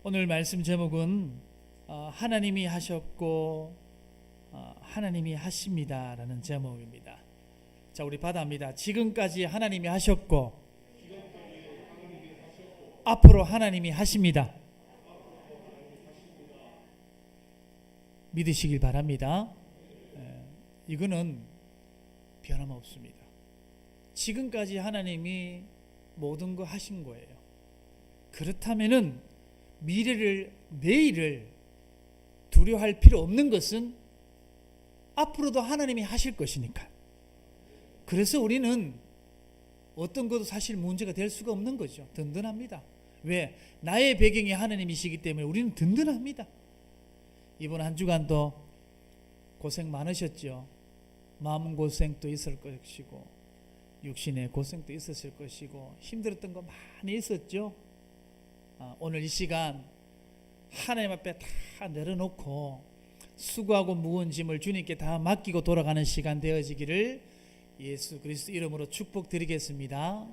오늘 말씀 제목은 하나님이 하셨고 하나님이 하십니다 라는 제목입니다. 자, 우리 받아합니다. 지금까지 하나님이 하셨고 앞으로 하나님이 하십니다. 믿으시길 바랍니다. 이거는 변함없습니다. 지금까지 하나님이 모든 거 하신 거예요. 그렇다면은 미래를, 내일을 두려워할 필요 없는 것은 앞으로도 하나님이 하실 것이니까. 그래서 우리는 어떤 것도 사실 문제가 될 수가 없는 거죠. 든든합니다. 왜? 나의 배경이 하나님이시기 때문에 우리는 든든합니다. 이번 한 주간도 고생 많으셨죠. 마음고생도 있을 것이고 육신의 고생도 있었을 것이고 힘들었던 거 많이 있었죠. 오늘 이 시간 하나님 앞에 다 내려놓고 수고하고 무거운 짐을 주님께 다 맡기고 돌아가는 시간 되어지기를 예수 그리스도 이름으로 축복드리겠습니다.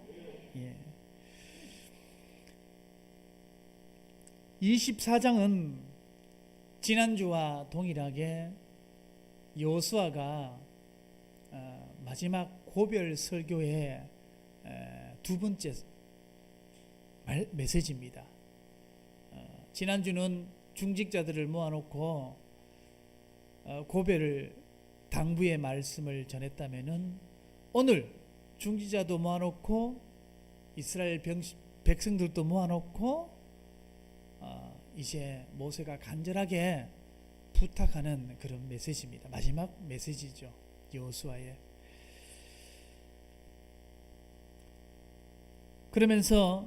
24장은 지난주와 동일하게 여호수아가 마지막 고별 설교의 두 번째 메시지입니다. 지난주는 중직자들을 모아놓고 고별을 당부의 말씀을 전했다면은 오늘 중직자도 모아놓고 이스라엘 백성들도 모아놓고 이제 모세가 간절하게 부탁하는 그런 메시지입니다. 마지막 메시지죠. 여호수아의. 그러면서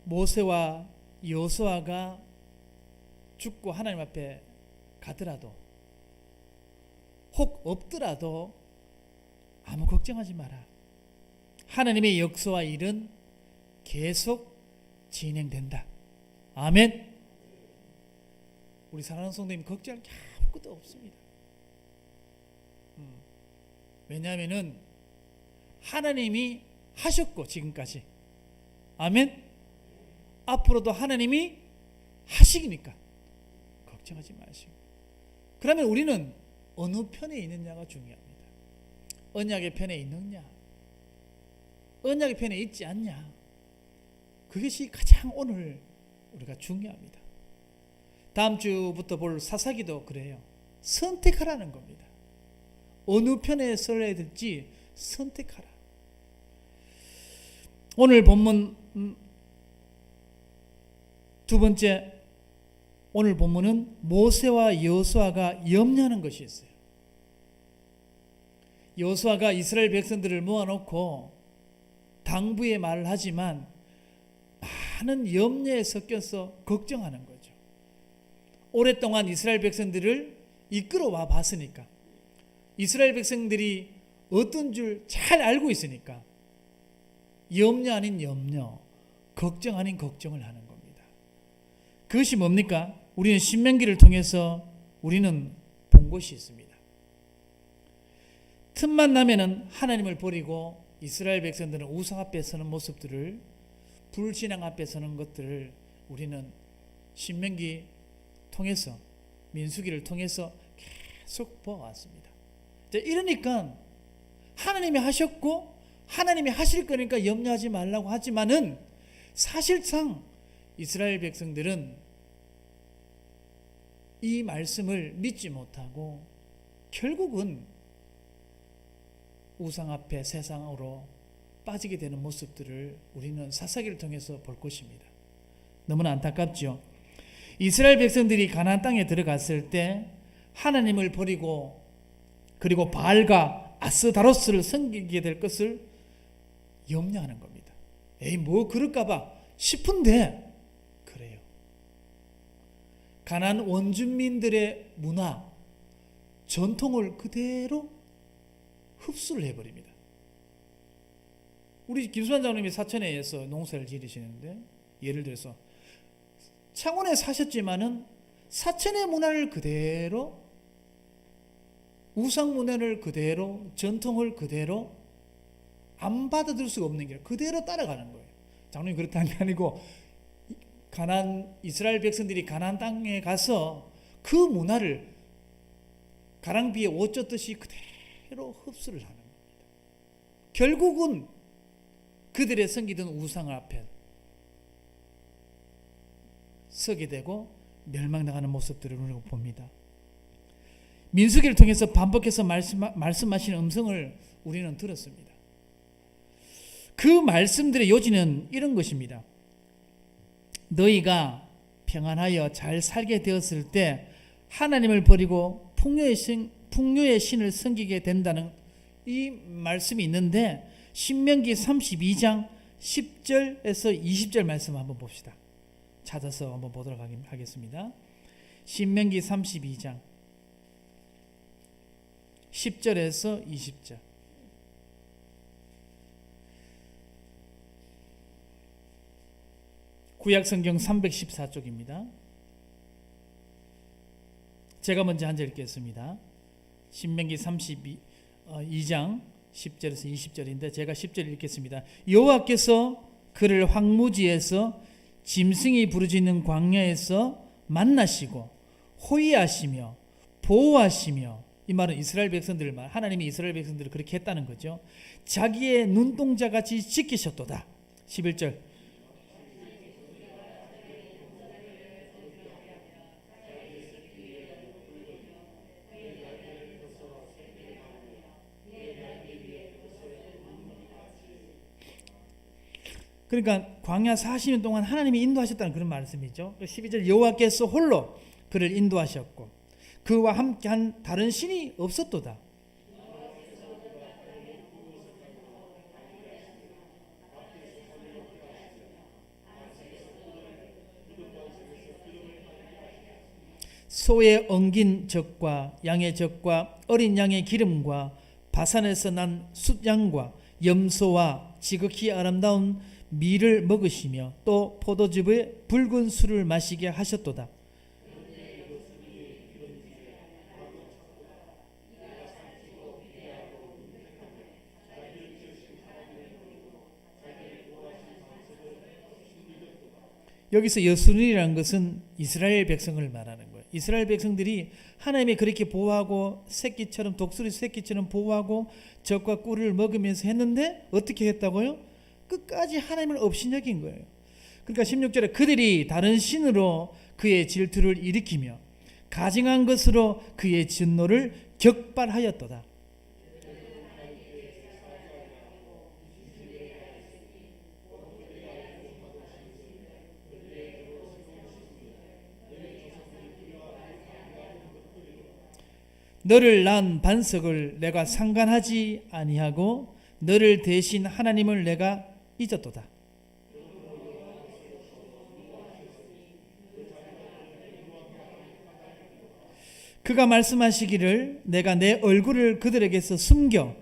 모세와 여호수아가 죽고 하나님 앞에 가더라도 혹 없더라도 아무 걱정하지 마라. 하나님의 역사와 일은 계속 진행된다. 아멘. 우리 사랑하는 성도님 걱정할 게 아무것도 없습니다. 왜냐하면은 하나님이 하셨고 지금까지. 아멘. 앞으로도 하나님이 하시니까 걱정하지 마시고. 그러면 우리는 어느 편에 있느냐가 중요합니다. 언약의 편에 있느냐, 언약의 편에 있지 않냐, 그것이 가장 오늘 우리가 중요합니다. 다음 주부터 볼 사사기도 그래요. 선택하라는 겁니다. 어느 편에 서야 될지 선택하라. 오늘 본문 두 번째, 오늘 본문은 모세와 여호수아가 염려하는 것이 있어요. 여호수아가 이스라엘 백성들을 모아놓고 당부의 말을 하지만 많은 염려에 섞여서 걱정하는 거죠. 오랫동안 이스라엘 백성들을 이끌어와 봤으니까, 이스라엘 백성들이 어떤 줄 잘 알고 있으니까 염려 아닌 염려, 걱정 아닌 걱정을 하는 겁니다. 그것이 뭡니까? 우리는 신명기를 통해서 우리는 본 것이 있습니다. 틈만 나면은 하나님을 버리고 이스라엘 백성들은 우상 앞에 서는 모습들을, 불신앙 앞에 서는 것들을 우리는 신명기 통해서, 민수기를 통해서 계속 보아왔습니다. 이러니까 하나님이 하셨고 하나님이 하실 거니까 염려하지 말라고 하지만은 사실상 이스라엘 백성들은 이 말씀을 믿지 못하고 결국은 우상 앞에 세상으로 빠지게 되는 모습들을 우리는 사사기를 통해서 볼 것입니다. 너무나 안타깝죠. 이스라엘 백성들이 가나안 땅에 들어갔을 때 하나님을 버리고 그리고 바알과 아스다로스를 섬기게 될 것을 염려하는 겁니다. 에이, 뭐 그럴까봐 싶은데 그래요. 가나안 원주민들의 문화, 전통을 그대로 흡수를 해버립니다. 우리 김수환 장로님이 사천에서 농사를 지으시는데, 예를 들어서 창원에 사셨지만은 사천의 문화를 그대로, 우상 문화를 그대로, 전통을 그대로 안 받아들일 수가 없는 게 그대로 따라가는 거예요. 장로님 그렇다는 게 아니고 이스라엘 백성들이 가나안 땅에 가서 그 문화를 가랑비에 옷 젖듯이 그대로 흡수를 하는 겁니다. 결국은 그들의 섬기던 우상 앞에 서게 되고 멸망당하는 모습들을 우리가 봅니다. 민수기를 통해서 반복해서 말씀하시는 음성을 우리는 들었습니다. 그 말씀들의 요지는 이런 것입니다. 너희가 평안하여 잘 살게 되었을 때 하나님을 버리고 풍요의 신을 섬기게 된다는 이 말씀이 있는데, 신명기 32장 10절에서 20절 말씀 한번 봅시다. 찾아서 한번 보도록 하겠습니다. 신명기 32장 10절에서 20절. 구약성경 314쪽입니다. 제가 먼저 한 절 읽겠습니다. 신명기 32장 10절에서 20절인데 제가 10절 읽겠습니다. 여호와께서 그를 황무지에서 짐승이 부르짖는 광야에서 만나시고 호위하시며 보호하시며, 이 말은 이스라엘 백성들을 말, 하나님이 이스라엘 백성들을 그렇게 했다는 거죠. 자기의 눈동자같이 지키셨도다. 11절. 그러니까 광야 40년 동안 하나님이 인도하셨다는 그런 말씀이죠. 12절, 여호와께서 홀로 그를 인도하셨고 그와 함께한 다른 신이 없었도다. 소의 엉긴 젖과 양의 젖과 어린 양의 기름과 바산에서 난 숫양과 염소와 지극히 아름다운 밀을 먹으시며 또 포도즙의 붉은 술을 마시게 하셨도다. 여기서 여순이라는 것은 이스라엘 백성을 말하는 거예요. 이스라엘 백성들이 하나님이 그렇게 보호하고 새끼처럼, 독수리 새끼처럼 보호하고 젖과 꿀을 먹으면서 했는데 어떻게 했다고요? 끝까지 하나님을 업신여긴 거예요. 그러니까 16절에 그들이 다른 신으로 그의 질투를 일으키며 가증한 것으로 그의 진노를 격발하였도다. 너를 낳은 반석을 내가 상관하지 아니하고 너를 대신 하나님을 내가 잊었도다. 그가 말씀하시기를 내가 내 얼굴을 그들에게서 숨겨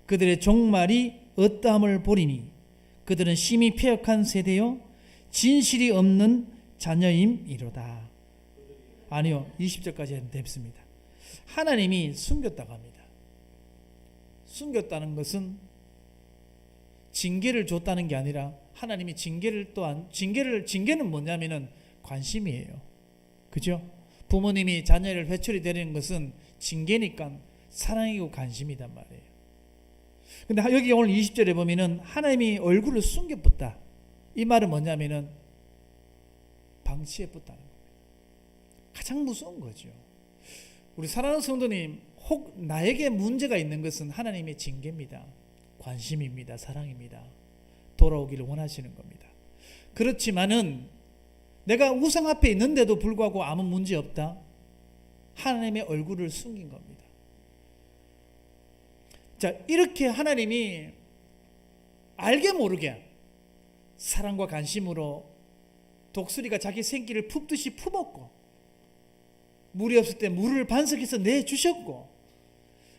그들의 종말이 어떠함을 보리니 그들은 심히 패역한 세대요 진실이 없는 자녀임이로다. 아니요, 20절까지 됐습니다. 하나님이 숨겼다고 합니다. 숨겼다는 것은 징계를 줬다는 게 아니라 하나님이 징계는 뭐냐면은 관심이에요. 그죠? 부모님이 자녀를 회초리 때리는 것은 징계니까 사랑이고 관심이단 말이에요. 근데 여기 오늘 20절에 보면은 하나님이 얼굴을 숨겨붙다. 이 말은 뭐냐면은 방치해붙다는 거예요. 가장 무서운 거죠. 우리 사랑하는 성도님, 혹 나에게 문제가 있는 것은 하나님의 징계입니다. 관심입니다. 사랑입니다. 돌아오기를 원하시는 겁니다. 그렇지만은 내가 우상 앞에 있는데도 불구하고 아무 문제 없다. 하나님의 얼굴을 숨긴 겁니다. 자, 이렇게 하나님이 알게 모르게 사랑과 관심으로 독수리가 자기 생기를 품듯이 품었고 물이 없을 때 물을 반석해서 내주셨고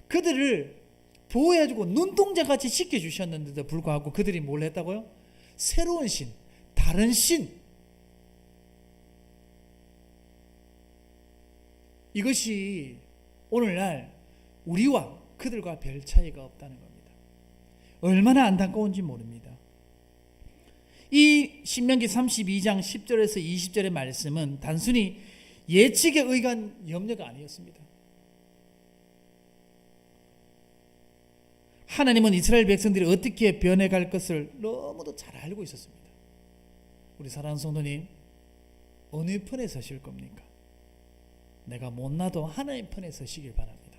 그들을 보호해주고 눈동자같이 지켜주셨는데도 불구하고 그들이 뭘 했다고요? 새로운 신, 다른 신, 이것이 오늘날 우리와 그들과 별 차이가 없다는 겁니다. 얼마나 안타까운지 모릅니다. 이 이 신명기 32장 10절에서 20절의 말씀은 단순히 예측에 의한 염려가 아니었습니다. 하나님은 이스라엘 백성들이 어떻게 변해갈 것을 너무도 잘 알고 있었습니다. 우리 사랑하는 성도님, 어느 편에 서실 겁니까? 내가 못나도 하나님 편에 서시길 바랍니다.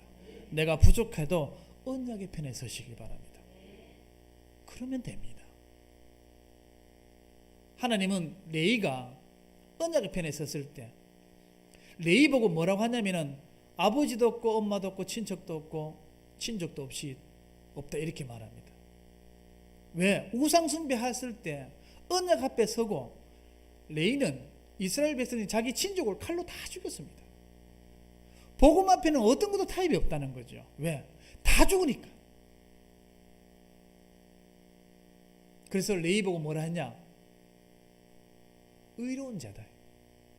내가 부족해도 언약의 편에 서시길 바랍니다. 그러면 됩니다. 하나님은 레위가 언약의 편에 섰을 때 레위 보고 뭐라고 하냐면은 아버지도 없고 엄마도 없고 친척도 없고 친족도 없이 없다 이렇게 말합니다. 왜? 우상 숭배했을 때 언약 앞에 서고 레위는 이스라엘 백성이 자기 친족을 칼로 다 죽였습니다. 복음 앞에는 어떤 것도 타협이 없다는 거죠. 왜? 다 죽으니까. 그래서 레위 보고 뭐라 했냐? 의로운 자다.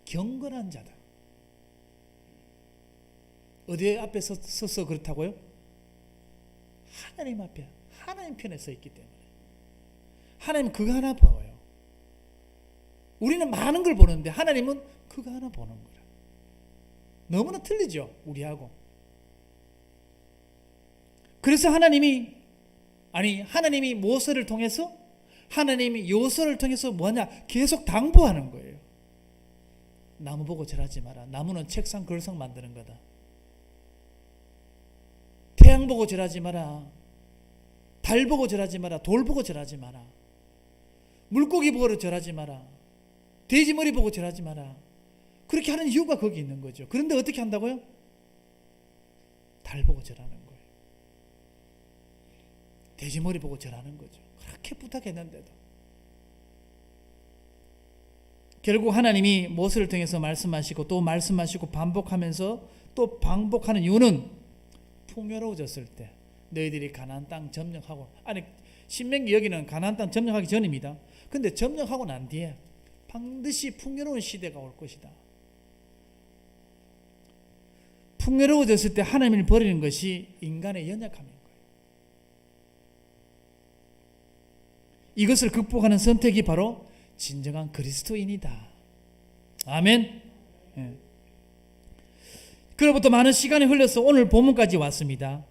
경건한 자다. 어디 앞에 서서 그렇다고요? 하나님 앞에, 하나님 편에 서 있기 때문에. 하나님 그거 하나 보여요. 우리는 많은 걸 보는데 하나님은 그거 하나 보는 거라. 너무나 틀리죠, 우리하고. 그래서 하나님이 모세를 통해서, 하나님이 요소를 통해서 뭐냐? 계속 당부하는 거예요. 나무 보고 절하지 마라. 나무는 책상 걸상 만드는 거다. 태양 보고 절하지 마라. 달 보고 절하지 마라. 돌 보고 절하지 마라. 물고기 보고 절하지 마라. 돼지머리 보고 절하지 마라. 그렇게 하는 이유가 거기 있는 거죠. 그런데 어떻게 한다고요? 달 보고 절하는 거예요. 돼지머리 보고 절하는 거죠. 그렇게 부탁했는데도 결국 하나님이 모세를 통해서 말씀하시고 또 말씀하시고 반복하면서 또 반복하는 이유는 풍요로워졌을 때 너희들이 가나안 땅 점령하고, 아니 신명기 여기는 가나안 땅 점령하기 전입니다. 근데 점령하고 난 뒤에 반드시 풍요로운 시대가 올 것이다. 풍요로워졌을 때 하나님을 버리는 것이 인간의 연약함인 거예요. 이것을 극복하는 선택이 바로 진정한 그리스도인이다. 아멘. 예. 그로부터 많은 시간이 흘러서 오늘 본문까지 왔습니다.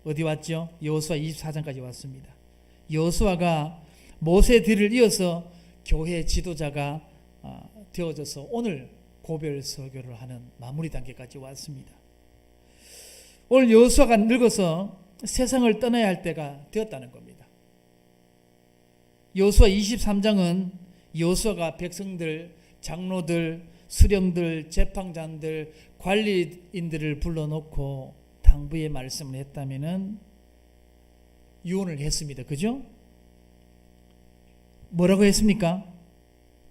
어디 왔죠? 여호수아 24장까지 왔습니다. 여호수아가 모세 뒤를 이어서 교회 지도자가 되어져서 오늘 고별 설교를 하는 마무리 단계까지 왔습니다. 오늘 여호수아가 늙어서 세상을 떠나야 할 때가 되었다는 겁니다. 여호수아 23장은 여호수아가 백성들, 장로들, 수령들, 재판장들, 관리인들을 불러놓고 당부의 말씀을 했다면은 유언을 했습니다. 그죠? 뭐라고 했습니까?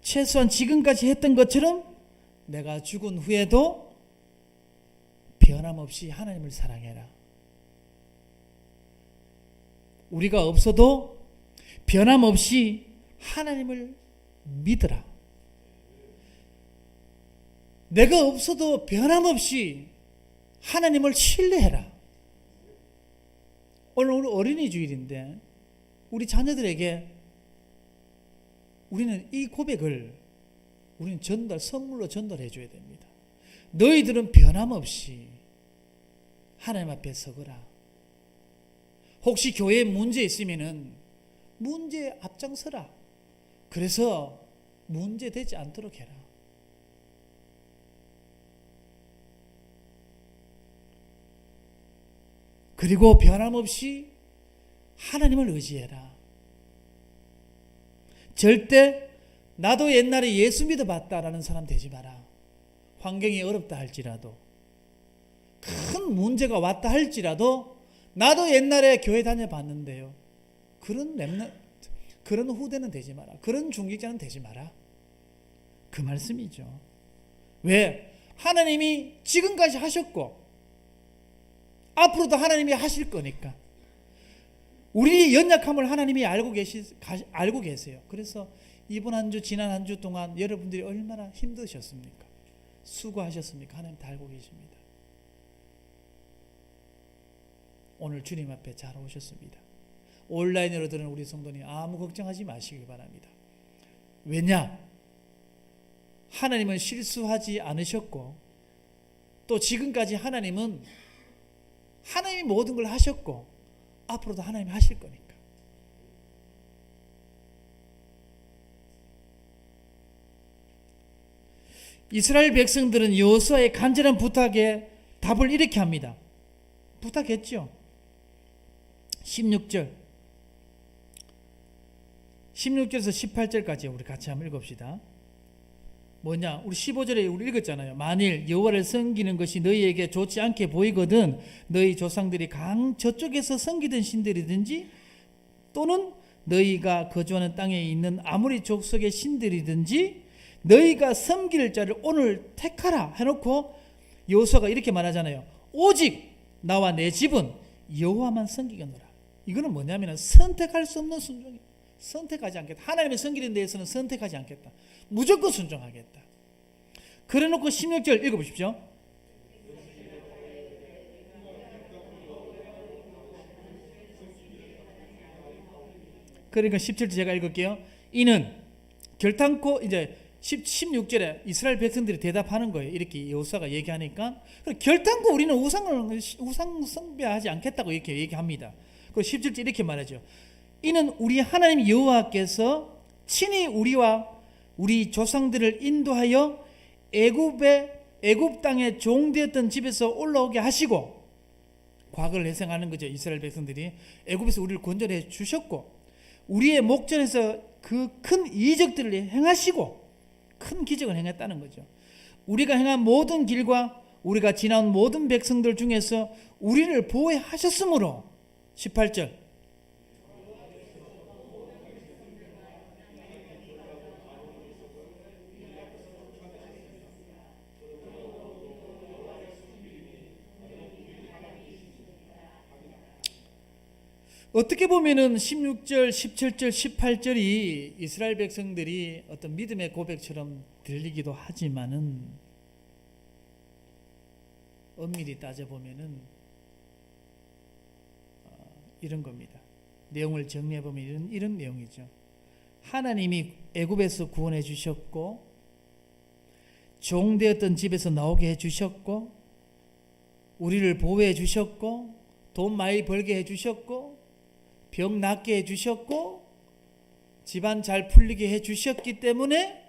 최소한 지금까지 했던 것처럼 내가 죽은 후에도 변함없이 하나님을 사랑해라. 우리가 없어도 변함없이 하나님을 믿으라. 내가 없어도 변함없이 하나님을 신뢰해라. 오늘 어린이 주일인데 우리 자녀들에게 우리는 이 고백을 우리는 선물로 전달해 줘야 됩니다. 너희들은 변함없이 하나님 앞에 서거라. 혹시 교회에 문제 있으면은 문제에 앞장서라. 그래서 문제 되지 않도록 해라. 그리고 변함없이 하나님을 의지해라. 절대 나도 옛날에 예수 믿어봤다라는 사람 되지 마라. 환경이 어렵다 할지라도, 큰 문제가 왔다 할지라도 나도 옛날에 교회 다녀봤는데요. 그런 후대는 되지 마라. 그런 중직자는 되지 마라. 그 말씀이죠. 왜? 하나님이 지금까지 하셨고 앞으로도 하나님이 하실 거니까. 우리의 연약함을 하나님이 알고 계세요. 그래서 이번 한 주, 지난 한 주 동안 여러분들이 얼마나 힘드셨습니까? 수고하셨습니까? 하나님 다 알고 계십니다. 오늘 주님 앞에 잘 오셨습니다. 온라인으로 들은 우리 성도님 아무 걱정하지 마시기 바랍니다. 왜냐? 하나님은 실수하지 않으셨고 또 지금까지 하나님이 모든 걸 하셨고 앞으로도 하나님이 하실 거니까. 이스라엘 백성들은 여호수아의 간절한 부탁에 답을 이렇게 합니다. 부탁했죠. 16절에서 18절까지 우리 같이 한번 읽읍시다. 뭐냐? 우리 15절에 우리 읽었잖아요. 만일 여호와를 섬기는 것이 너희에게 좋지 않게 보이거든 너희 조상들이 강 저쪽에서 섬기던 신들이든지 또는 너희가 거주하는 땅에 있는 아무리 족속의 신들이든지 너희가 섬길 자를 오늘 택하라 해놓고 여호수아가 이렇게 말하잖아요. 오직 나와 내 집은 여호와만 섬기겠노라. 이거는 뭐냐면 선택할 수 없는 순종이에요. 선택하지 않겠다. 하나님의 섬기는 데에서는 선택하지 않겠다. 무조건 순종하겠다. 그래 놓고 16절 읽어보십시오. 그러니까 17절 제가 읽을게요. 이는 결탄코 이제 16절에 이스라엘 백성들이 대답하는 거예요. 이렇게 여호수아가 얘기하니까 결탄코 우리는 우상 숭배하지 않겠다고 이렇게 얘기합니다. 그리고 17절 이렇게 말하죠. 이는 우리 하나님 여호와께서 친히 우리와 우리 조상들을 인도하여 애굽 땅에 종되었던 집에서 올라오게 하시고, 과거를 회상하는 거죠. 이스라엘 백성들이 애굽에서 우리를 건져내 주셨고 우리의 목전에서 그 큰 이적들을 행하시고 큰 기적을 행했다는 거죠. 우리가 행한 모든 길과 우리가 지나온 모든 백성들 중에서 우리를 보호하셨으므로 18절 어떻게 보면은 16절, 17절, 18절이 이스라엘 백성들이 어떤 믿음의 고백처럼 들리기도 하지만은 엄밀히 따져보면은 이런 겁니다. 내용을 정리해보면 이런 내용이죠. 하나님이 애굽에서 구원해 주셨고 종되었던 집에서 나오게 해주셨고 우리를 보호해 주셨고 돈 많이 벌게 해주셨고 병 낫게 해주셨고 집안 잘 풀리게 해주셨기 때문에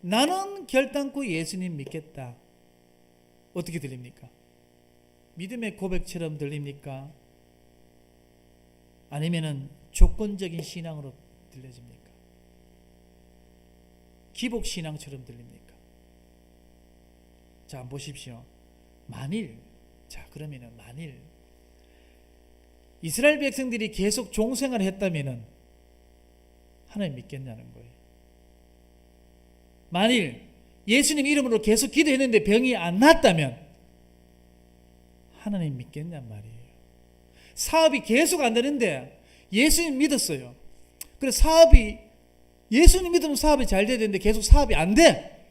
나는 결단코 예수님 믿겠다. 어떻게 들립니까? 믿음의 고백처럼 들립니까? 아니면은 조건적인 신앙으로 들려집니까? 기복 신앙처럼 들립니까? 자, 보십시오. 그러면은 만일 이스라엘 백성들이 계속 종생활을 했다면은 하나님 믿겠냐는 거예요. 만일 예수님 이름으로 계속 기도했는데 병이 안 낫다면 하나님 믿겠냔 말이에요. 사업이 계속 안 되는데 예수님 믿었어요. 그래서 예수님 믿으면 사업이 잘 돼야 되는데 계속 사업이 안 돼.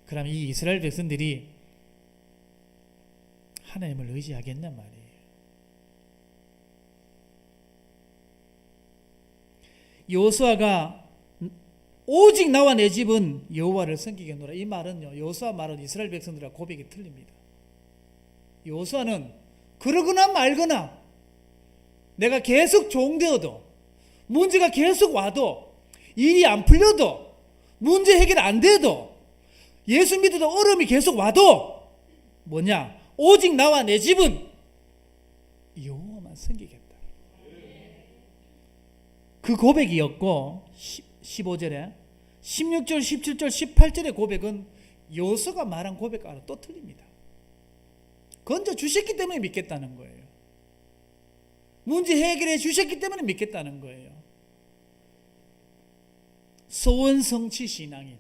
그럼 이 이스라엘 백성들이 하나님을 의지하겠냔 말이에요. 여호수아가 오직 나와 내 집은 여호와를 섬기겠노라. 이 말은요, 여호수아 말은 이스라엘 백성들과 고백이 틀립니다. 여호수아는 그러거나 말거나 내가 계속 종되어도 문제가 계속 와도 일이 안 풀려도 문제 해결 안 돼도 예수 믿어도 어려움이 계속 와도 뭐냐? 오직 나와 내 집은 여호와만 섬기겠다. 그 고백이었고 15절에 16절, 17절, 18절의 고백은 여호수아가 말한 고백과는 또 틀립니다. 건져 주셨기 때문에 믿겠다는 거예요. 문제 해결해 주셨기 때문에 믿겠다는 거예요. 소원 성취 신앙인,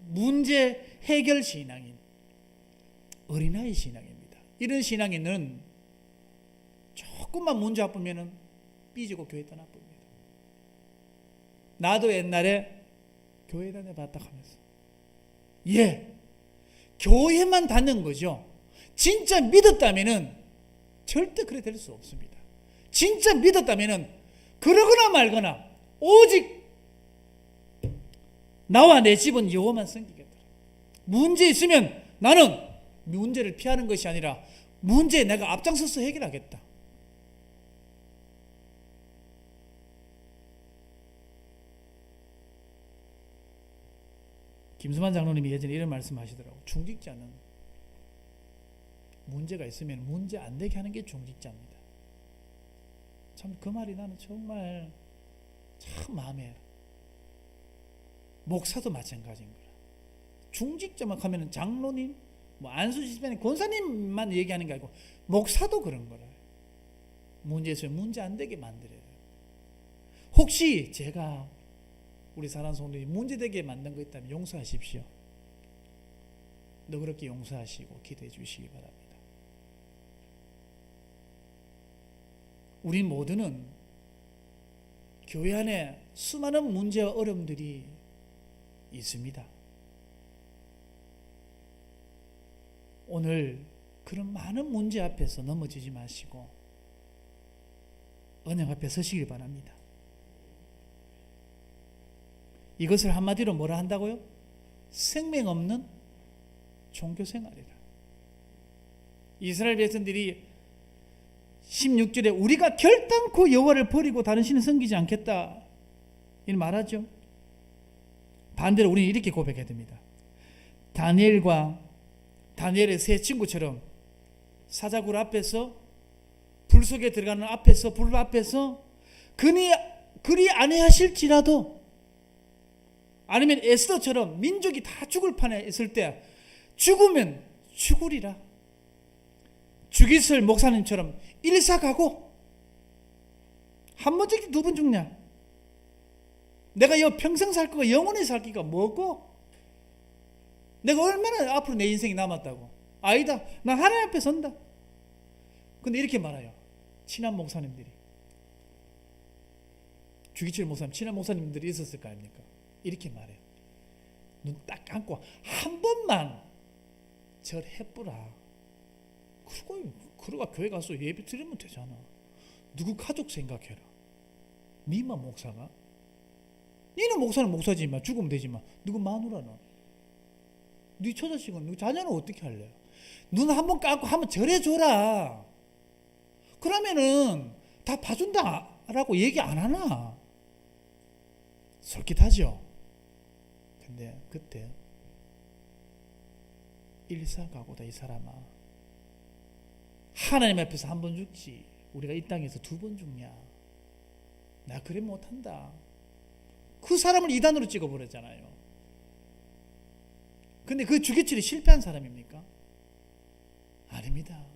문제 해결 신앙인, 어린아이 신앙입니다. 이런 신앙인은 조금만 문제 아프면은 삐지고 교회 떠나버립니다. 나도 옛날에 교회 다녀봤다 하면서 교회만 다닌 거죠. 진짜 믿었다면은 절대 그래 될 수 없습니다. 진짜 믿었다면은 그러거나 말거나 오직 나와 내 집은 여호와만 섬기겠다. 문제 있으면 나는 문제를 피하는 것이 아니라 문제에 내가 앞장서서 해결하겠다. 김수만 장로님이 예전에 이런 말씀하시더라고요. 중직자는 문제가 있으면 문제 안 되게 하는 게 중직자입니다. 참 그 말이 나는 정말 참 마음에. 목사도 마찬가지인 거라. 중직자만 하면 장로님, 뭐 안수집사님, 권사님만 얘기하는 게 아니고 목사도 그런 거라. 문제 있으면 문제 안 되게 만들어야 돼요. 혹시 제가 우리 사랑하는 성도님이 문제되게 만든 거 있다면 용서하십시오. 너그럽게 용서하시고 기도해 주시기 바랍니다. 우리 모두는 교회 안에 수많은 문제와 어려움들이 있습니다. 오늘 그런 많은 문제 앞에서 넘어지지 마시고 언약 앞에 서시길 바랍니다. 이것을 한마디로 뭐라 한다고요? 생명 없는 종교 생활이라. 이스라엘 백성들이 16절에 우리가 결단코 여호와를 버리고 다른 신을 섬기지 않겠다 이렇게 말하죠. 반대로 우리는 이렇게 고백해야 됩니다. 다니엘의 세 친구처럼 사자굴 앞에서 불 속에 들어가는 앞에서 불 앞에서 그리 아니하실지라도 아니면 에스더처럼 민족이 다 죽을 판에 있을 때 죽으면 죽으리라. 주기설 목사님처럼 일사가고 한 번 죽기 두 번 죽냐? 내가 평생 살 거가 영원히 살 기가 뭐고? 내가 얼마나 앞으로 내 인생이 남았다고? 아니다. 나 하나님 앞에 선다. 근데 이렇게 말해요. 친한 목사님들이. 주기철 목사님, 친한 목사님들이 있었을 거 아닙니까? 이렇게 말해요. 눈 딱 감고 한 번만 절해보라. 그러고 교회 가서 예배 드리면 되잖아. 누구 가족 생각해라. 니만 목사가? 니는 목사는 목사지만 죽으면 되지만 누구 마누라는? 네 처자식은 네 자녀는 어떻게 할래? 눈 한 번 감고 한번 절해줘라. 그러면은 다 봐준다라고 얘기 안 하나? 솔깃하죠? 근데 그때 일사가고다. 이 사람아, 하나님 앞에서 한 번 죽지 우리가 이 땅에서 두 번 죽냐? 나 그래 못한다. 그 사람을 이단으로 찍어버렸잖아요. 근데 그 주기철이 실패한 사람입니까? 아닙니다.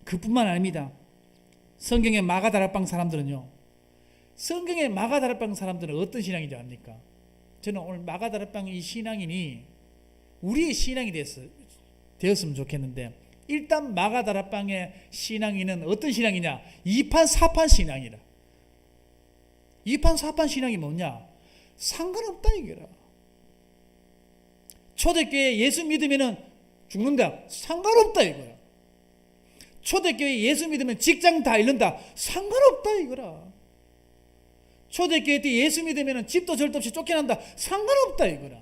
그뿐만 아닙니다. 성경의 마가다락방 사람들은요, 성경의 마가다락방 사람들은 어떤 신앙인지 압니까? 저는 오늘 마가다락방 이 신앙인이 우리의 신앙이 되었으면 좋겠는데, 일단 마가다락방의 신앙인은 어떤 신앙이냐? 2판 4판 신앙이라. 2판 4판 신앙이 뭐냐? 상관없다 이거라. 초대교회 예수 믿으면 죽는다. 상관없다 이거야. 초대교회 예수 믿으면 직장 다 잃는다. 상관없다 이거라. 초대교회 때 예수 믿으면 집도 절도 없이 쫓겨난다. 상관없다 이거라.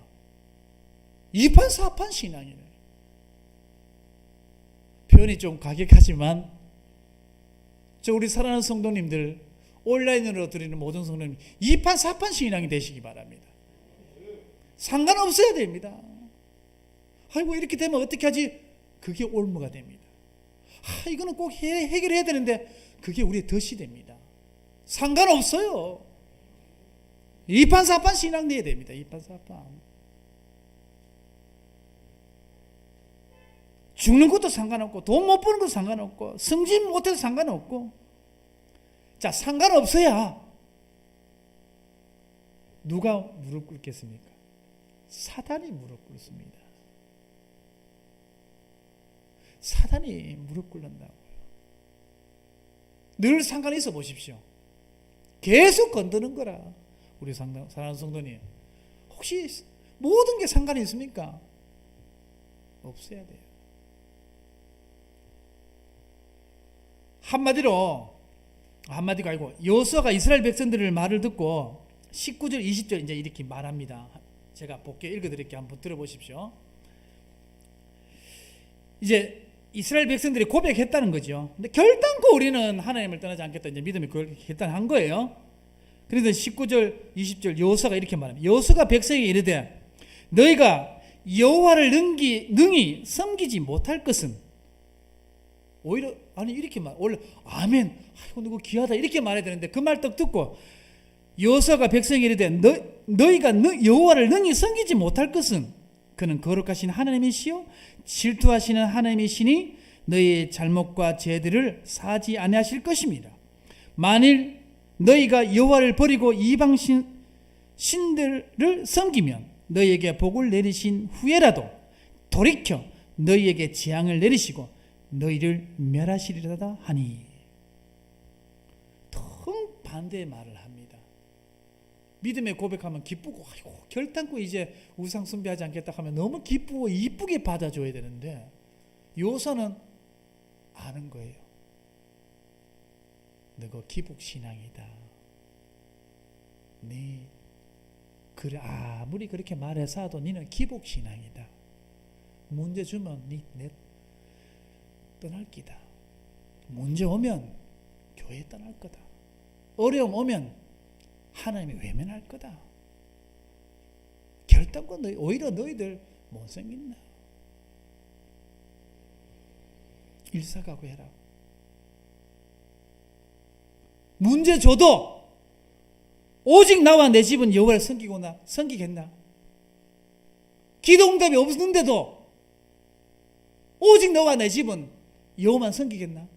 2판 4판 신앙이네. 표현이 좀 가격하지만 저 우리 사랑하는 성도님들, 온라인으로 드리는 모든 성도님 2판 4판 신앙이 되시기 바랍니다. 상관없어야 됩니다. 아이고 이렇게 되면 어떻게 하지? 그게 올무가 됩니다. 이거는 꼭 해결해야 되는데 그게 우리의 덫이 됩니다. 상관없어요. 2판 4판 신앙 내야 됩니다. 2판 4판. 죽는 것도 상관없고 돈 못 버는 것도 상관없고 승진 못해도 상관없고. 자, 상관없어야 누가 무릎 꿇겠습니까? 사단이 무릎 꿇습니다. 사단이 무릎 꿇는다고요. 늘 상관이 있어 보십시오. 계속 건드는 거라. 우리 사랑하는 성도님, 혹시 모든 게 상관이 있습니까? 없어야 돼요. 한마디로 한마디가 아니고 여호수아가 이스라엘 백성들의 말을 듣고 19절 20절 이제 이렇게 말합니다. 제가 볼게요. 읽어드릴게요. 한번 들어보십시오. 이제 이스라엘 백성들이 고백했다는 거죠. 근데 결단코 우리는 하나님을 떠나지 않겠다. 이제 믿음이 그걸 결단한 거예요. 그래서 19절 20절 여호수아가 이렇게 말합니다. 여호수아가 백성에게 이르되 너희가 여호와를 능히 섬기지 못할 것은, 오히려 아니 이렇게 말, 원래 아멘, 아이고 누구 귀하다 이렇게 말해야 되는데 그 말 딱 듣고 여호수아가 백성에게 이르되 너희가 여호와를 능히 섬기지 못할 것은 그는 거룩하신 하나님이시요 질투하시는 하나님이시니 너희의 잘못과 죄들을 사지 아니하실 것입니다. 만일 너희가 여호와를 버리고 이방 신들을 섬기면 너희에게 복을 내리신 후에라도 돌이켜 너희에게 재앙을 내리시고 너희를 멸하시리로다 하니. 정반대의 말을 합니다. 믿음의 고백하면 기쁘고 아이고 결단코 이제 우상 숭배하지 않겠다 하면 너무 기쁘고 이쁘게 받아줘야 되는데 여호수아는 아는 거예요. 너가 기복신앙이다. 네 그래 아무리 그렇게 말해서도 너는 기복신앙이다. 문제 주면 네 떠날 기다. 문제 오면 교회 떠날 거다. 어려움 오면 하나님이 외면할 거다. 결단코 오히려 너희들 못생긴다. 일사각오 해라. 문제 줘도 오직 나와 내 집은 여호와를 섬기겠나? 기도 응답이 없는데도 오직 너와 내 집은 여호와만 섬기겠나?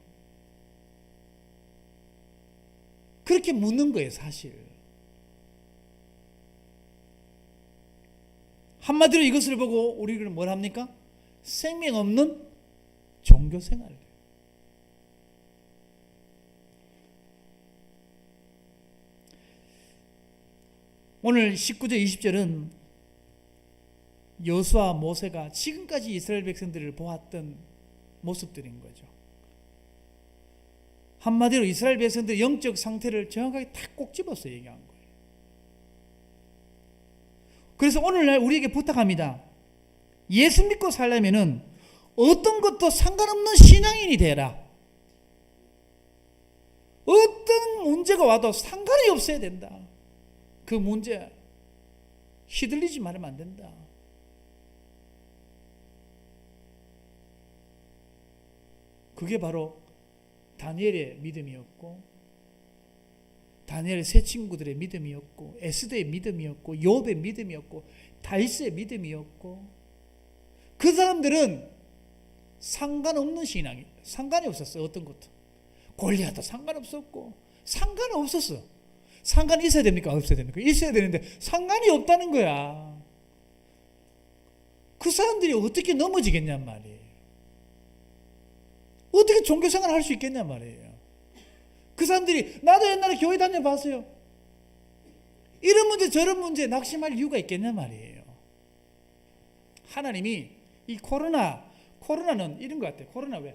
그렇게 묻는 거예요, 사실. 한마디로 이것을 보고 우리를 뭘 합니까? 생명 없는 종교 생활. 오늘 19절 20절은 여호수아 모세가 지금까지 이스라엘 백성들을 보았던 모습들인 거죠. 한마디로 이스라엘 백성들의 영적 상태를 정확하게 딱 꼭 집어서 얘기한 거예요. 그래서 오늘날 우리에게 부탁합니다. 예수 믿고 살려면은 어떤 것도 상관없는 신앙인이 되라. 어떤 문제가 와도 상관이 없어야 된다. 그 문제 휘둘리지 말으면 안 된다. 그게 바로 다니엘의 믿음이었고, 다니엘의 세 친구들의 믿음이었고, 에스더의 믿음이었고, 욥의 믿음이었고, 다윗의 믿음이었고, 그 사람들은 상관없는 신앙이, 상관이 없었어요. 어떤 것도. 골리앗도 상관없었고, 상관없었어. 상관이 있어야 됩니까? 없어야 됩니까? 있어야 되는데 상관이 없다는 거야. 그 사람들이 어떻게 넘어지겠냔 말이에요. 어떻게 종교생활을 할 수 있겠냔 말이에요. 그 사람들이 나도 옛날에 교회 다녀봤어요. 이런 문제 저런 문제 낙심할 이유가 있겠냔 말이에요. 하나님이 이 코로나는 이런 것 같아요. 코로나 왜?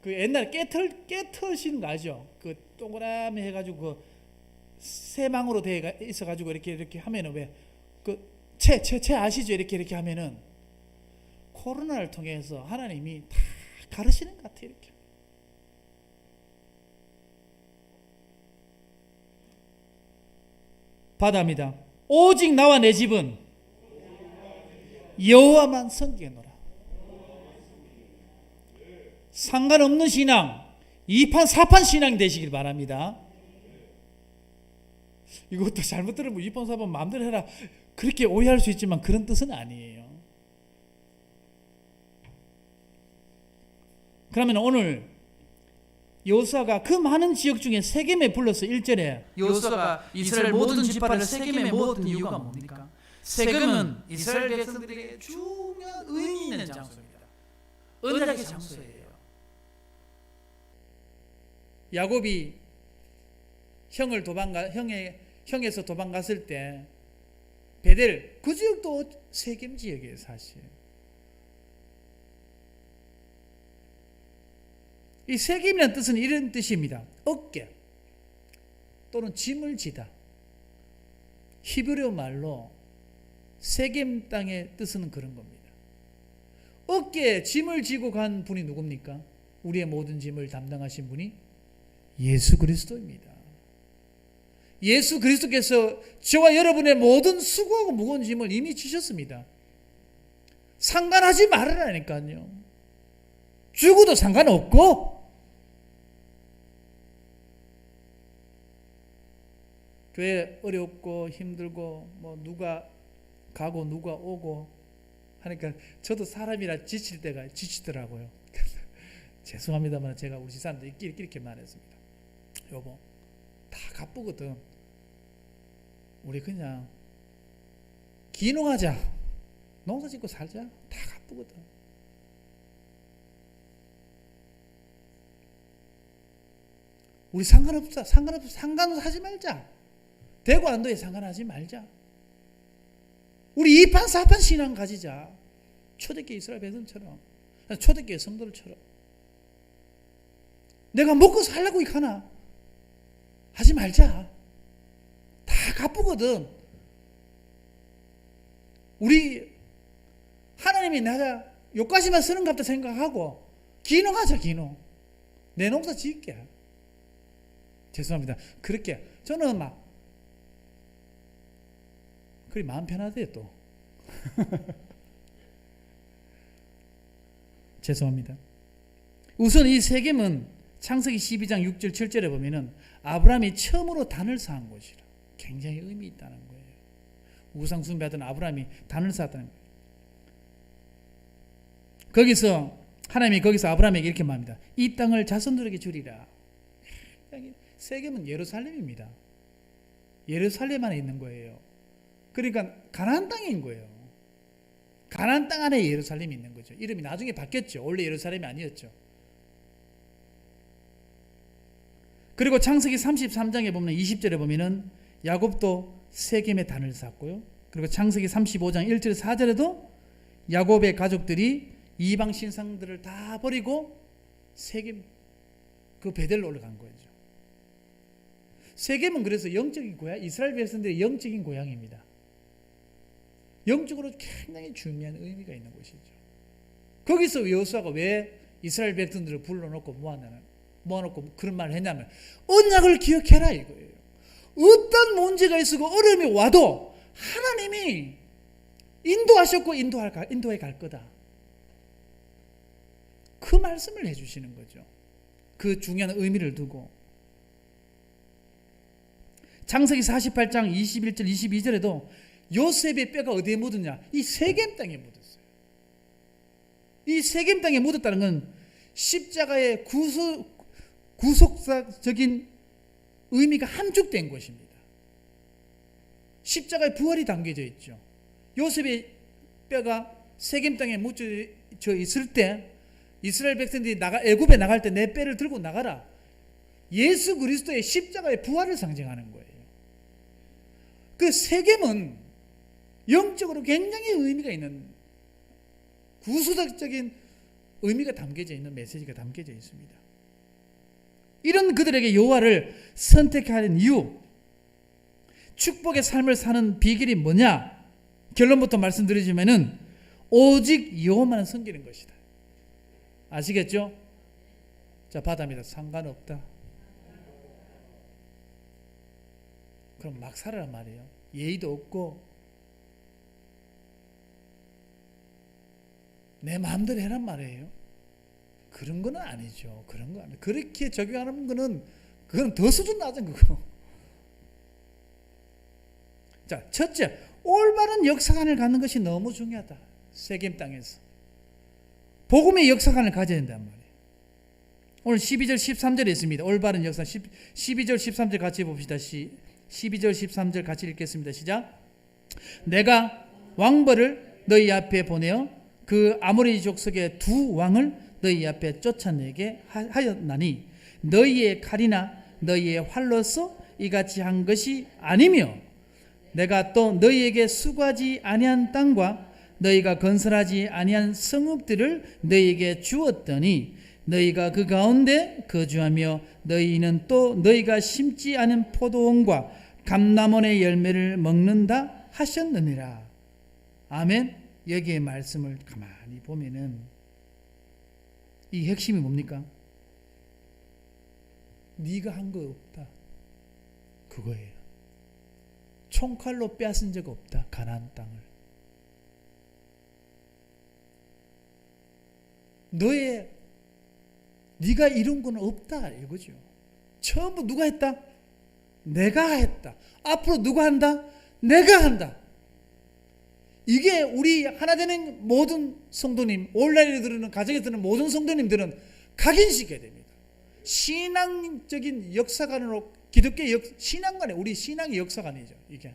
그 옛날에 깨트시는 거 아죠? 그 동그라미 해가지고 그 세망으로 되어 있어가지고 이렇게 하면은 왜 그 채 아시죠? 이렇게 하면은 코로나를 통해서 하나님이 다 가르치는 것 같아요. 이렇게. 바다입니다. 오직 나와 내 집은 여호와만 섬기노라. 상관없는 신앙, 2판 4판 신앙 되시길 바랍니다. 이것도 잘못 들으면 2판 4판 마음대로 해라 그렇게 오해할 수 있지만 그런 뜻은 아니에요. 그러면 오늘 여호수아가 그 많은 지역 중에 세겜에 불러서 1절에 여호수아가 이스라엘 모든 지파를 세겜에 모았던 이유가 뭡니까? 세겜은 이스라엘 백성들에게 중요한 의미 있는 장소입니다. 언약의 장소예요. 야곱이 형에서 도망갔을 때 베델 그 지역도 세겜 지역이에요. 사실 이 세겜이라는 뜻은 이런 뜻입니다. 어깨, 또는 짐을 지다. 히브리어 말로 세겜 땅의 뜻은 그런 겁니다. 어깨에 짐을 지고 간 분이 누굽니까? 우리의 모든 짐을 담당하신 분이 예수 그리스도입니다. 예수 그리스도께서 저와 여러분의 모든 수고하고 무거운 짐을 이미 지셨습니다. 상관하지 말으라니까요. 죽어도 상관없고, 교회 어렵고 힘들고 뭐 누가 가고 누가 오고 하니까 저도 사람이라 지칠 때가 지치더라고요. 죄송합니다만 제가 우리 집사람들 이렇게 말했습니다. 여보, 다 가쁘거든. 우리 그냥 기농하자. 농사 짓고 살자. 다 가쁘거든. 우리 상관없어. 상관하지 말자. 대구 안도에 상관하지 말자. 우리 2판 4판 신앙 가지자. 초대교회 이스라엘 백성처럼, 초대교회 성도들처럼. 내가 먹고 살려고 하나 하지 말자. 다 가쁘거든. 우리 하나님이 내가 요까지만 쓰는 것 같다 생각하고 기농하자. 기농. 내 농사 지을게. 죄송합니다. 그렇게 저는 막 그리 마음 편하대요 또. 죄송합니다. 우선 이 세겜은 창세기 12장 6절 7절에 보면은 아브라함이 처음으로 단을 쌓은 곳이라. 굉장히 의미 있다는 거예요. 우상 숭배하던 아브라함이 단을 쌓았다는 거예요. 하나님이 거기서 아브라함에게 이렇게 말합니다. 이 땅을 자손들에게 주리라. 세겜은 예루살렘입니다. 예루살렘 안에 있는 거예요. 그러니까 가나안 땅인 거예요. 가나안 땅 안에 예루살렘이 있는 거죠. 이름이 나중에 바뀌었죠. 원래 예루살렘이 아니었죠. 그리고 창세기 33장에 보면 20절에 보면은 야곱도 세겜에 단을 쌓았고요. 그리고 창세기 35장 1절 4절에도 야곱의 가족들이 이방 신상들을 다 버리고 세겜 그 베델로 올라간 거죠. 세겜은 그래서 영적인 고향, 이스라엘 백성들의 영적인 고향입니다. 영적으로 굉장히 중요한 의미가 있는 곳이죠. 거기서 여호수아가 왜 이스라엘 백성들을 불러놓고 모아놓고 그런 말을 했냐면 언약을 기억해라 이거예요. 어떤 문제가 있고 어려움이 와도 하나님이 인도하셨고 인도해 갈 거다. 그 말씀을 해주시는 거죠. 그 중요한 의미를 두고 창세기 48장 21절 22절에도 요셉의 뼈가 어디에 묻었냐? 이 세겜 땅에 묻었어요. 이 세겜 땅에 묻었다는 건 십자가의 구속사적인 의미가 함축된 것입니다. 십자가의 부활이 담겨져 있죠. 요셉의 뼈가 세겜 땅에 묻혀 있을 때 이스라엘 백성들이 애굽에 나갈 때 내 뼈를 들고 나가라. 예수 그리스도의 십자가의 부활을 상징하는 거예요. 그 세겜은 영적으로 굉장히 의미가 있는 구수적인 의미가 담겨져 있는 메시지가 담겨져 있습니다. 이런 그들에게 여호와를 선택하는 이유, 축복의 삶을 사는 비결이 뭐냐? 결론부터 말씀드리자면은 오직 여호와만을 섬기는 것이다. 아시겠죠? 자, 받아입니다. 상관없다. 그럼 막 살아란 말이에요. 예의도 없고 내 마음대로 해란 말이에요. 그런 건 아니죠. 그런 거 아니에요. 그렇게 적용하는 거는 그건 더 수준 낮은 거고. 자, 첫째, 올바른 역사관을 갖는 것이 너무 중요하다. 세겜 땅에서 복음의 역사관을 가져야 된단 말이에요. 오늘 12절 13절에 있습니다. 올바른 역사 12절 13절 같이 봅시다. 12절 13절 같이 읽겠습니다. 시작. 내가 왕벌을 너희 앞에 보내어 그 아모리 족속의 두 왕을 너희 앞에 쫓아내게 하였나니 너희의 칼이나 너희의 활로서 이같이 한 것이 아니며 내가 또 너희에게 수고하지 아니한 땅과 너희가 건설하지 아니한 성읍들을 너희에게 주었더니 너희가 그 가운데 거주하며 너희는 또 너희가 심지 않은 포도원과 감람원의 열매를 먹는다 하셨느니라. 아멘. 여기에 말씀을 가만히 보면은 이 핵심이 뭡니까? 네가 한 거 없다. 그거예요. 총칼로 빼앗은 적 없다. 가나안 땅을. 네가 이룬 건 없다 이거죠. 전부 누가 했다? 내가 했다. 앞으로 누가 한다? 내가 한다. 이게 우리 하나 되는 모든 성도님, 온라인에 들으는 가정에 들으는 모든 성도님들은 각인시켜야 됩니다. 신앙적인 역사관으로 기독교 신앙관에 우리 신앙의 역사관이죠. 이게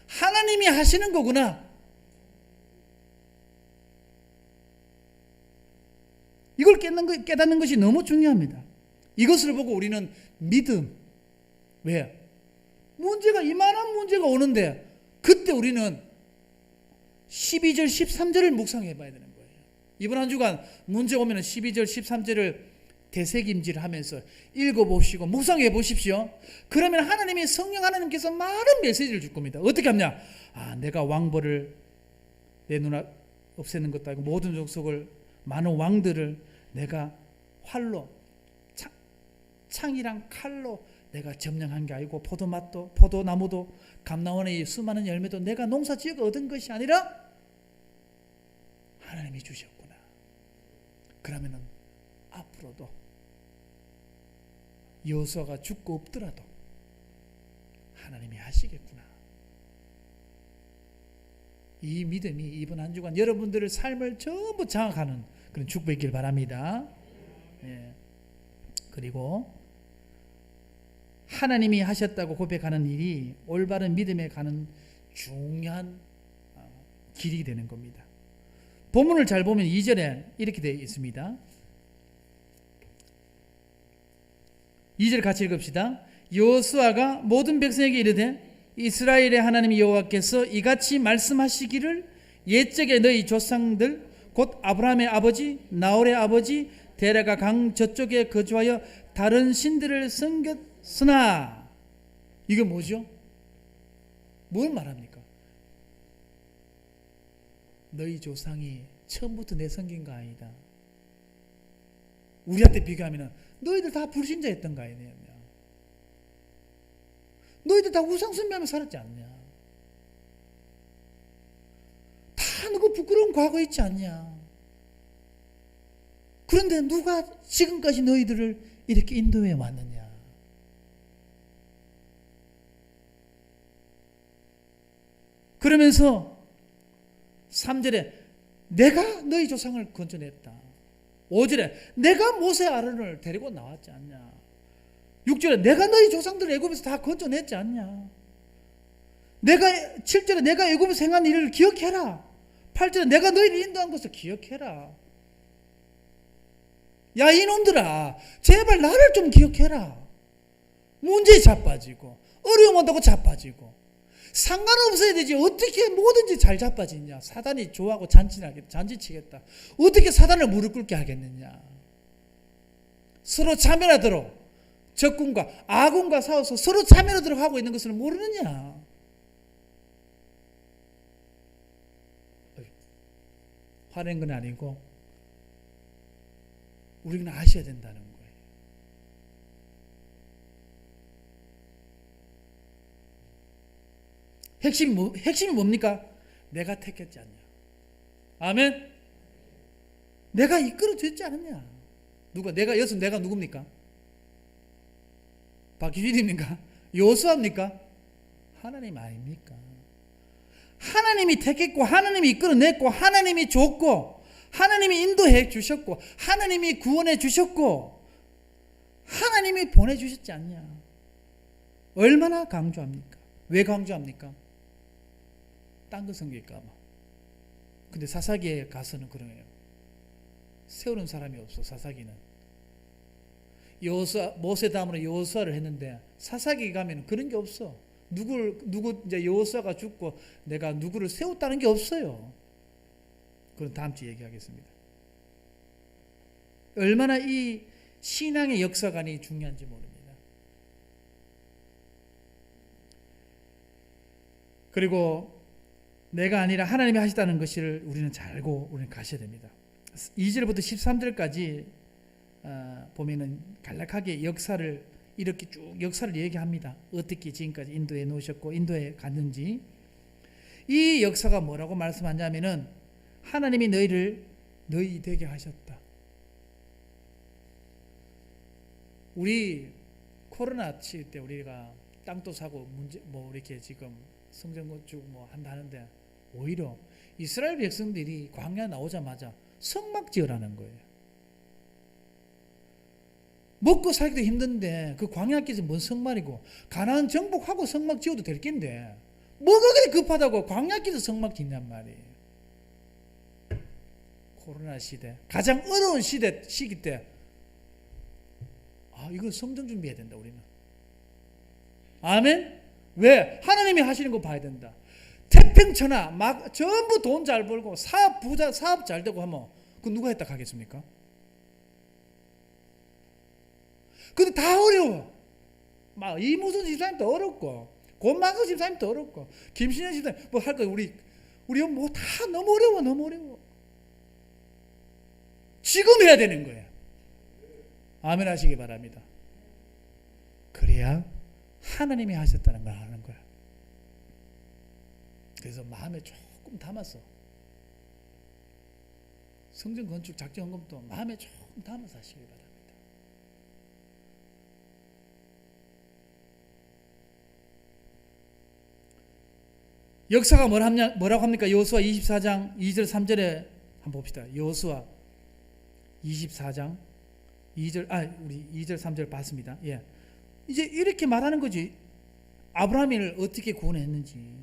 하나님이 하시는 거구나. 이걸 깨닫는 것이 너무 중요합니다. 이것을 보고 우리는 믿음. 왜? 문제가 이만한 문제가 오는데 그때 우리는 12절 13절을 묵상해 봐야 되는 거예요. 이번 한 주간 문제 오면 12절 13절을 되새김질 하면서 읽어보시고 묵상해 보십시오. 그러면 하나님이 성령 하나님께서 많은 메시지를 줄 겁니다. 어떻게 하냐? 내가 왕벌을 내 눈앞 없애는 것도 아니고 모든 족속을 많은 왕들을 내가 활로 창이랑 칼로 내가 점령한 게 아니고 포도맛도 포도나무도 감람원의 수많은 열매도 내가 농사지어 얻은 것이 아니라 하나님이 주셨구나. 그러면은 앞으로도 여호수아가 죽고 없더라도 하나님이 하시겠구나. 이 믿음이 이번 한 주간 여러분들의 삶을 전부 장악하는 그런 축복이 있길 바랍니다. 예. 그리고 하나님이 하셨다고 고백하는 일이 올바른 믿음에 가는 중요한 길이 되는 겁니다. 본문을 잘 보면 2절에 이렇게 되어 있습니다. 2절 같이 읽읍시다. 여호수아가 모든 백성에게 이르되 이스라엘의 하나님 여호와께서 이같이 말씀하시기를 옛적에 너희 조상들 곧 아브라함의 아버지 나홀의 아버지 데라가 강 저쪽에 거주하여 다른 신들을 섬겼으나. 이거 뭐죠? 뭘 말합니까? 너희 조상이 처음부터 내 섬긴 거 아니다. 우리한테 비교하면 너희들 다 불신자였던 거 아니냐? 너희들 다 우상 숭배하며 살았지 않냐? 다 너그 부끄러운 과거 있지 않냐? 그런데 누가 지금까지 너희들을 이렇게 인도해 왔느냐? 그러면서 3절에 내가 너희 조상을 건져냈다. 5절에 내가 모세 아론을 데리고 나왔지 않냐? 6절에 내가 너희 조상들을 애굽에서 다 건져냈지 않냐? 7절에 내가 애굽에서 행한 일을 기억해라. 8절에 내가 너희를 인도한 것을 기억해라. 야 이놈들아, 제발 나를 좀 기억해라. 문제에 자빠지고 어려움 온다고 자빠지고 상관없어야 되지 어떻게 뭐든지 잘 자빠지냐. 사단이 좋아하고 잔치치겠다. 어떻게 사단을 무릎 꿇게 하겠느냐. 서로 자멸하도록 적군과 아군과 싸워서 서로 자멸하도록 하고 있는 것을 모르느냐. 화낸 건 아니고 우리는 아셔야 된다는 거예요. 핵심이 뭡니까? 내가 택했지 않냐. 아멘. 내가 이끌어줬지 않느냐. 내가 누굽니까? 박기준입니까? 여호수아입니까? 하나님 아닙니까? 하나님이 택했고 하나님이 이끌어냈고 하나님이 줬고 하나님이 인도해 주셨고 하나님이 구원해 주셨고 하나님이 보내주셨지 않냐. 얼마나 강조합니까? 왜 강조합니까? 딴 거 섬길까 봐. 근데 사사기에 가서는 그러네요. 세우는 사람이 없어. 사사기는 모세 다음으로 여호수아를 했는데 사사기 가면 그런 게 없어. 누구 이제 여호수아가 죽고 내가 누구를 세웠다는 게 없어요. 그건 다음 주에 얘기하겠습니다. 얼마나 이 신앙의 역사관이 중요한지 모릅니다. 그리고 내가 아니라 하나님이 하시다는 것을 우리는 잘 알고 우리는 가셔야 됩니다. 2절부터 13절까지 보면은 간략하게 역사를 이렇게 쭉 역사를 얘기합니다. 어떻게 지금까지 인도에 놓으셨고 인도에 갔는지. 이 역사가 뭐라고 말씀하냐면은 하나님이 너희를 너희 되게 하셨다. 우리 코로나 칠 때 우리가 땅도 사고 문제 뭐 이렇게 지금 성전 건축 뭐 한다는데 오히려 이스라엘 백성들이 광야 나오자마자 성막 지으라는 거예요. 먹고 살기도 힘든데 그 광야 길에서 뭔 성막이고 가나안 정복하고 성막 지어도 될 낀데 뭐가 그렇게 급하다고 광야 길에서 성막 짓냔 말이에요. 코로나 시대 가장 어려운 시기 때 이거 성전 준비해야 된다 우리는. 아멘. 왜? 하나님이 하시는 거 봐야 된다. 태평천하 막 전부 돈 잘 벌고 사업 부자 사업 잘 되고 하면 그 누가 했다 하겠습니까? 근데 다 어려워. 막 이무순 집사님도 어렵고 권만수 집사님도 어렵고 김신현 집사님 뭐 할 거 우리 뭐 다 너무 어려워. 지금 해야 되는 거예요. 아멘 하시기 바랍니다. 그래야 하나님이 하셨다는 걸 아는 거야. 그래서 마음에 조금 담아서 성전 건축 작정 헌금도 마음에 조금 담아서 하시기 바랍니다. 역사가 뭐라고 합니까? 여호수아 24장 2절 3절에 한번 봅시다. 여호수아 24장 2절 우리 2절 3절 봤습니다. 예. 이제 이렇게 말하는 거지. 아브라함을 어떻게 구원했는지.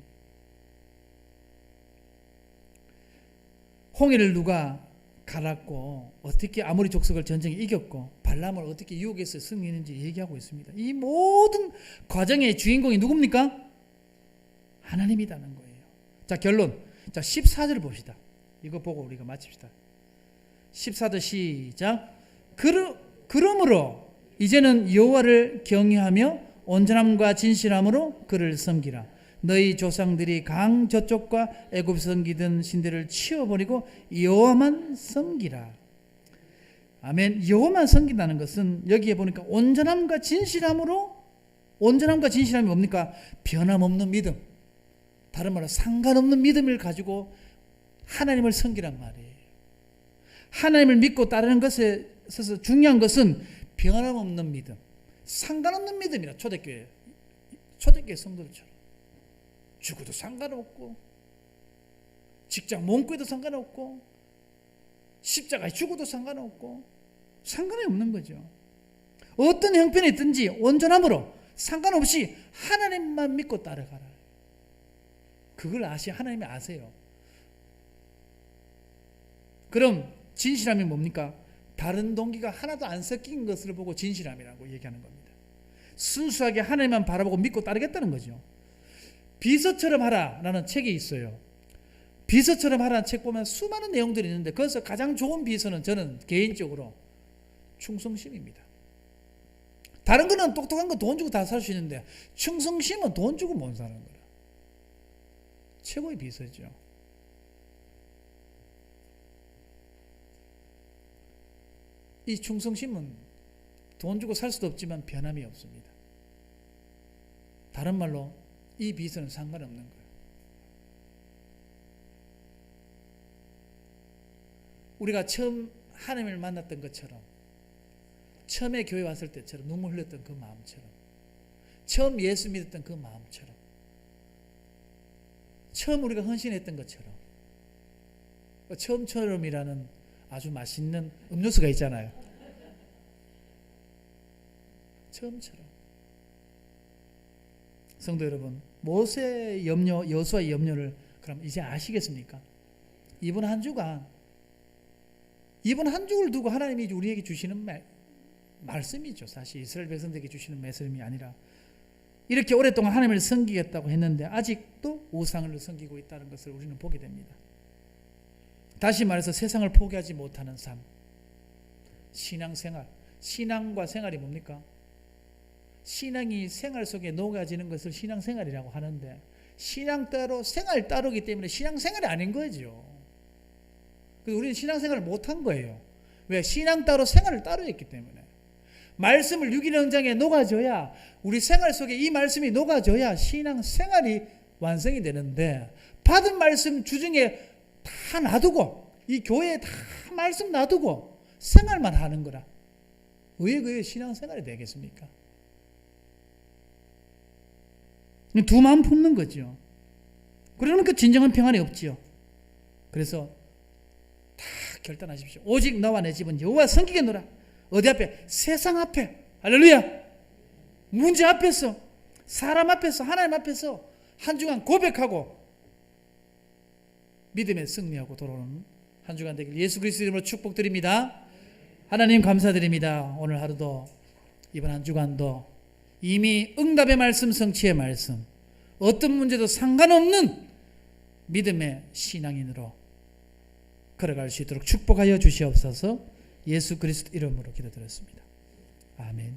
홍해를 누가 갈았고 어떻게 아모리 족속을 전쟁에 이겼고 발람을 어떻게 유혹해서 승리했는지 얘기하고 있습니다. 이 모든 과정의 주인공이 누굽니까? 하나님이라는 거예요. 자, 결론. 자, 14절 봅시다. 이거 보고 우리가 마칩시다. 14절 시작. 그러므로 이제는 여호와를 경외하며 온전함과 진실함으로 그를 섬기라. 너희 조상들이 강 저쪽과 애굽 섬기던 신들을 치워버리고 여호와만 섬기라. 아멘. 여호와만 섬긴다는 것은 여기에 보니까 온전함과 진실함이 뭡니까? 변함없는 믿음. 다른 말로 상관없는 믿음을 가지고 하나님을 섬기란 말이에요. 하나님을 믿고 따르는 것에 있어서 중요한 것은 변함없는 믿음, 상관없는 믿음이라. 초대교회 성도들처럼 죽어도 상관없고 직장 몸구에도 상관없고 십자가에 죽어도 상관없고 상관이 없는 거죠. 어떤 형편이 있든지 온전함으로 상관없이 하나님만 믿고 따라가라. 그걸 하나님이 아세요. 그럼 진실함이 뭡니까? 다른 동기가 하나도 안 섞인 것을 보고 진실함이라고 얘기하는 겁니다. 순수하게 하나님만 바라보고 믿고 따르겠다는 거죠. 비서처럼 하라라는 책이 있어요. 비서처럼 하라는 책 보면 수많은 내용들이 있는데 거기서 가장 좋은 비서는 저는 개인적으로 충성심입니다. 다른 거는 똑똑한 거 돈 주고 다 살 수 있는데 충성심은 돈 주고 못 사는 거예요. 최고의 비서죠. 이 충성심은 돈 주고 살 수도 없지만 변함이 없습니다. 다른 말로 이 비서는 상관없는 거예요. 우리가 처음 하나님을 만났던 것처럼, 처음에 교회 왔을 때처럼 눈물 흘렸던 그 마음처럼, 처음 예수 믿었던 그 마음처럼, 처음 우리가 헌신했던 것처럼, 처음처럼이라는 아주 맛있는 음료수가 있잖아요. 처음처럼. 성도 여러분, 모세의 염려, 여호수아의 염려를 그럼 이제 아시겠습니까? 이번 한 주를 두고 하나님이 우리에게 주시는 말씀이죠. 사실 이스라엘 백성들에게 주시는 말씀이 아니라 이렇게 오랫동안 하나님을 섬기겠다고 했는데 아직도 우상을 섬기고 있다는 것을 우리는 보게 됩니다. 다시 말해서 세상을 포기하지 못하는 삶, 신앙생활. 신앙과 생활이 뭡니까? 신앙이 생활 속에 녹아지는 것을 신앙생활이라고 하는데 신앙 따로 생활 따로기 때문에 신앙생활이 아닌 거죠. 그래서 우리는 신앙생활을 못한 거예요. 왜? 신앙 따로 생활을 따로 했기 때문에. 말씀을 유기농장에 녹아줘야, 우리 생활 속에 이 말씀이 녹아줘야 신앙생활이 완성이 되는데, 받은 말씀 주중에 다 놔두고, 이 교회에 다 말씀 놔두고 생활만 하는 거라. 왜 그게 신앙생활이 되겠습니까? 두 마음 품는 거죠. 그러면 그 진정한 평안이 없지요. 그래서 다 결단하십시오. 오직 너와 내 집은 여호와 섬기겠노라. 어디 앞에? 세상 앞에. 할렐루야. 문제 앞에서, 사람 앞에서, 하나님 앞에서 한 주간 고백하고 믿음에 승리하고 돌아오는 한 주간 되길 예수 그리스도 이름으로 축복드립니다. 하나님 감사드립니다. 오늘 하루도, 이번 한 주간도 이미 응답의 말씀, 성취의 말씀, 어떤 문제도 상관없는 믿음의 신앙인으로 걸어갈 수 있도록 축복하여 주시옵소서. 예수 그리스도 이름으로 기도드렸습니다. 아멘.